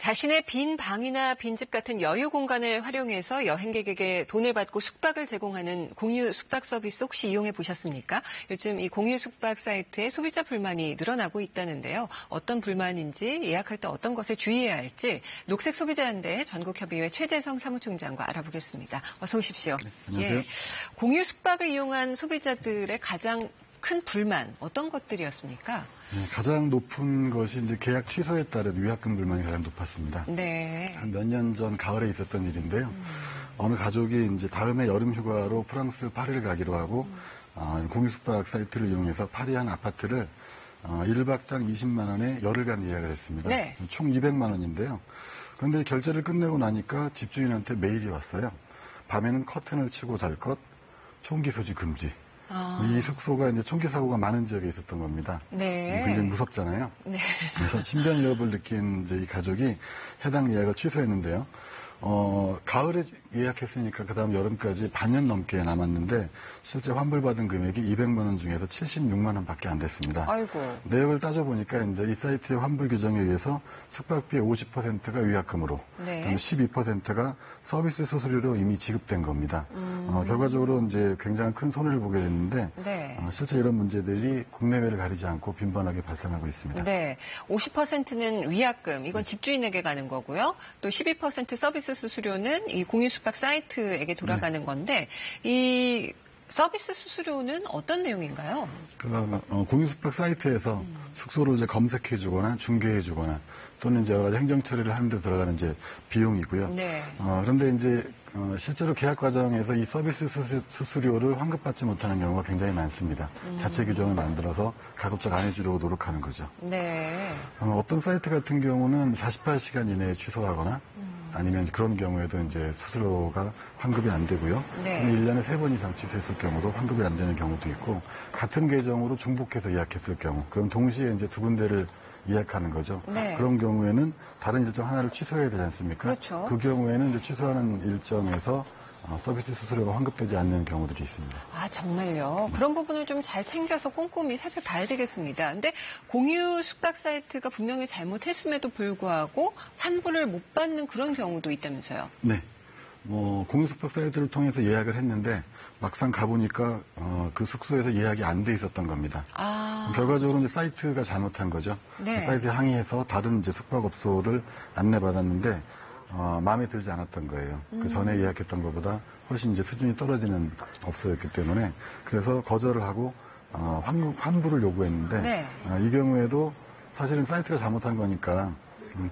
자신의 빈 방이나 빈집 같은 여유 공간을 활용해서 여행객에게 돈을 받고 숙박을 제공하는 공유 숙박 서비스 혹시 이용해 보셨습니까? 요즘 이 공유 숙박 사이트에 소비자 불만이 늘어나고 있다는데요. 어떤 불만인지, 예약할 때 어떤 것을 주의해야 할지 녹색 소비자연대 전국협의회 최재성 사무총장과 알아보겠습니다. 어서 오십시오. 네, 안녕하세요. 예, 공유 숙박을 이용한 소비자들의 가장 큰 불만 어떤 것들이었습니까? 네, 가장 높은 것이 이제 계약 취소에 따른 위약금 불만이 가장 높았습니다. 네. 한 몇 년 전 가을에 있었던 일인데요. 어느 가족이 이제 다음해 여름 휴가로 프랑스 파리를 가기로 하고 공유 숙박 사이트를 이용해서 파리 한 아파트를 1박당 20만 원에 열흘간 예약을 했습니다. 네. 총 200만 원인데요. 그런데 결제를 끝내고 나니까 집주인한테 메일이 왔어요. 밤에는 커튼을 치고 잘 것, 총기 소지 금지. 이 숙소가 이제 총기 사고가 많은 지역에 있었던 겁니다. 네. 굉장히 무섭잖아요. 네. 그래서 신변 위협을 느낀 이제 이 가족이 해당 예약을 취소했는데요. 가을에 예약했으니까 그 다음 여름까지 반년 넘게 남았는데 실제 환불받은 금액이 200만 원 중에서 76만 원밖에 안 됐습니다. 아이고. 내역을 따져보니까 이제 이 사이트의 환불 규정에 의해서 숙박비의 50%가 위약금으로, 네. 그다음에 12%가 서비스 수수료로 이미 지급된 겁니다. 결과적으로 이제 굉장히 큰 손해를 보게 됐는데 네. 실제 이런 문제들이 국내외를 가리지 않고 빈번하게 발생하고 있습니다. 네. 50%는 위약금, 이건 집주인에게 가는 거고요. 또 12% 서비스 수수료는 이 공유 숙박 사이트에게 돌아가는 건데, 이 서비스 수수료는 어떤 내용인가요? 공유 숙박 사이트에서 숙소를 이제 검색해주거나 중개해주거나 또는 이제 여러 가지 행정 처리를 하는데 들어가는 이제 비용이고요. 네. 그런데 이제 실제로 계약 과정에서 이 서비스 수수료를 환급받지 못하는 경우가 굉장히 많습니다. 자체 규정을 만들어서 가급적 안 해주려고 노력하는 거죠. 네. 어떤 사이트 같은 경우는 48시간 이내에 취소하거나 아니면 그런 경우에도 이제 수수료가 환급이 안 되고요. 네. 1년에 3번 이상 취소했을 경우도 환급이 안 되는 경우도 있고, 같은 계정으로 중복해서 예약했을 경우, 그럼 동시에 이제 두 군데를 예약하는 거죠. 네. 그런 경우에는 다른 일정 하나를 취소해야 되지 않습니까? 그렇죠. 그 경우에는 이제 취소하는 일정에서 서비스 수수료가 환급되지 않는 경우들이 있습니다. 아, 정말요? 그런 부분을 좀 잘 챙겨서 꼼꼼히 살펴봐야 되겠습니다. 근데 공유 숙박 사이트가 분명히 잘못했음에도 불구하고 환불을 못 받는 그런 경우도 있다면서요? 네. 공유 숙박 사이트를 통해서 예약을 했는데 막상 가보니까 그 숙소에서 예약이 안 돼 있었던 겁니다. 아. 결과적으로 이제 사이트가 잘못한 거죠. 네. 그 사이트에 항의해서 다른 이제 숙박업소를 안내받았는데 마음에 들지 않았던 거예요. 그 전에 예약했던 것보다 훨씬 이제 수준이 떨어지는 업소였기 때문에 그래서 거절을 하고 환불을 요구했는데 네. 이 경우에도 사실은 사이트가 잘못한 거니까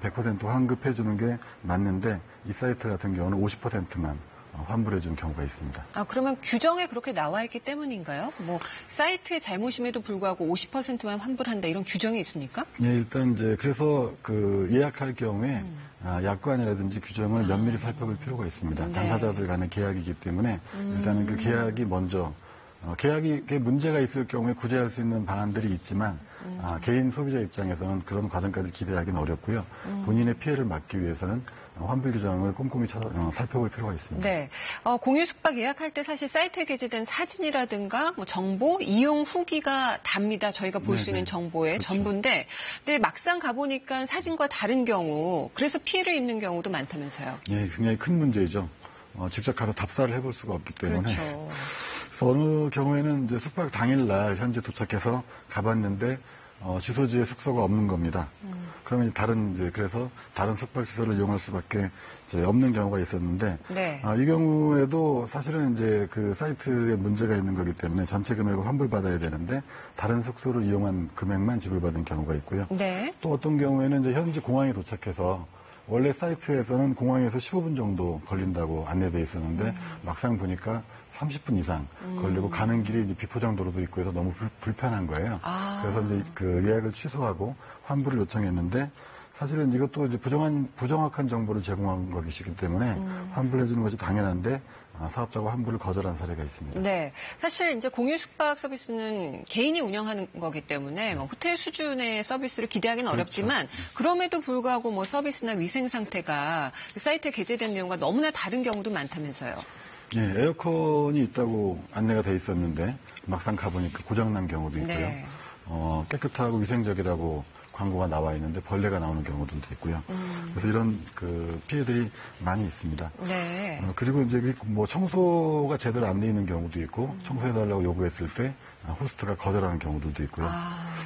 100% 환급해 주는 게 맞는데 이 사이트 같은 경우는 50%만 환불해 주는 경우가 있습니다. 아, 그러면 규정에 그렇게 나와 있기 때문인가요? 뭐 사이트의 잘못임에도 불구하고 50%만 환불한다 이런 규정이 있습니까? 예, 일단 이제 그래서 그 예약할 경우에 약관이라든지 규정을 면밀히 살펴볼 필요가 있습니다. 네. 당사자들 간의 계약이기 때문에 일단은 그 계약이 먼저 계약이 문제가 있을 경우에 구제할 수 있는 방안들이 있지만 개인 소비자 입장에서는 그런 과정까지 기대하기는 어렵고요. 본인의 피해를 막기 위해서는 환불 규정을 꼼꼼히 살펴볼 필요가 있습니다. 네. 공유 숙박 예약할 때 사실 사이트에 게재된 사진이라든가 뭐 정보, 이용 후기가 답니다. 저희가 볼 수 있는 정보의 그렇죠. 전부인데, 근데 막상 가보니까 사진과 다른 경우, 그래서 피해를 입는 경우도 많다면서요. 예, 굉장히 큰 문제죠. 직접 가서 답사를 해볼 수가 없기 때문에. 그렇죠. 그래서 어느 경우에는 이제 숙박 당일날 현재 도착해서 가봤는데 주소지에 숙소가 없는 겁니다. 그러면 그래서 다른 숙박 시설을 이용할 수밖에 이제 없는 경우가 있었는데 네. 이 경우에도 사실은 이제 그 사이트에 문제가 있는 거기 때문에 전체 금액을 환불받아야 되는데 다른 숙소를 이용한 금액만 지불받은 경우가 있고요. 네. 또 어떤 경우에는 이제 현지 공항에 도착해서 원래 사이트에서는 공항에서 15분 정도 걸린다고 안내돼 있었는데 막상 보니까 30분 이상 걸리고 가는 길이 이제 비포장도로도 있고 해서 너무 불편한 거예요. 그래서 이제 그 예약을 취소하고 환불을 요청했는데 사실은 이것도 이제 부정확한 정보를 제공한 것이기 때문에 환불해 주는 것이 당연한데 사업자가 환불을 거절한 사례가 있습니다. 네. 사실 이제 공유 숙박 서비스는 개인이 운영하는 거기 때문에 뭐 호텔 수준의 서비스를 기대하기는 그렇죠. 어렵지만 그럼에도 불구하고 뭐 서비스나 위생 상태가 그 사이트에 게재된 내용과 너무나 다른 경우도 많다면서요. 예, 에어컨이 있다고 안내가 돼 있었는데 막상 가보니까 고장난 경우도 있고요. 네. 깨끗하고 위생적이라고 광고가 나와 있는데 벌레가 나오는 경우들도 있고요. 그래서 이런 피해들이 많이 있습니다. 네. 그리고 이제 뭐 청소가 제대로 안 돼 있는 경우도 있고 청소해달라고 요구했을 때 호스트가 거절하는 경우들도 있고요.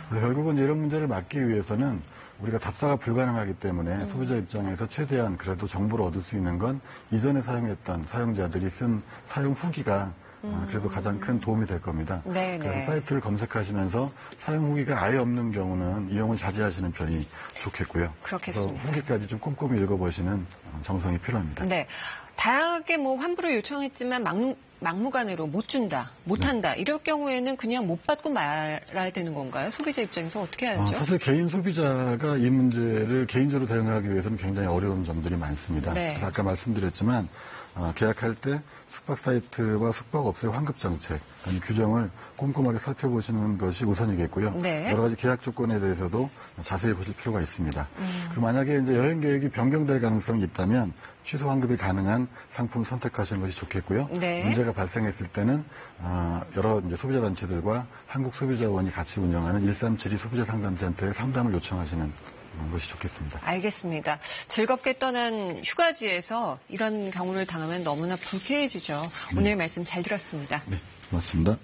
그래서 결국은 이런 문제를 막기 위해서는 우리가 답사가 불가능하기 때문에 소비자 입장에서 최대한 그래도 정보를 얻을 수 있는 건 이전에 사용했던 사용자들이 쓴 사용 후기가 그래도 가장 큰 도움이 될 겁니다. 네, 그래서 네. 사이트를 검색하시면서 사용 후기가 아예 없는 경우는 이용을 자제하시는 편이 좋겠고요. 그렇겠습니다. 그래서 후기까지 좀 꼼꼼히 읽어보시는 정성이 필요합니다. 네. 다양하게 뭐 환불을 요청했지만 막무가내로 못 준다, 못 한다 이럴 경우에는 그냥 못 받고 말아야 되는 건가요? 소비자 입장에서 어떻게 해야죠? 사실 개인 소비자가 이 문제를 개인적으로 대응하기 위해서는 굉장히 어려운 점들이 많습니다. 네. 그래서 아까 말씀드렸지만 계약할 때 숙박 사이트와 숙박업소의 환급 정책, 규정을 꼼꼼하게 살펴보시는 것이 우선이겠고요. 네. 여러 가지 계약 조건에 대해서도 자세히 보실 필요가 있습니다. 그리고 만약에 이제 여행 계획이 변경될 가능성이 있다면 취소 환급이 가능한 상품을 선택하시는 것이 좋겠고요. 네. 문제가 발생했을 때는 여러 이제 소비자 단체들과 한국소비자원이 같이 운영하는 1372 소비자 상담센터에 상담을 요청하시는 것이 좋겠습니다. 알겠습니다. 즐겁게 떠난 휴가지에서 이런 경우를 당하면 너무나 불쾌해지죠. 오늘 말씀 잘 들었습니다. 네, 고맙습니다.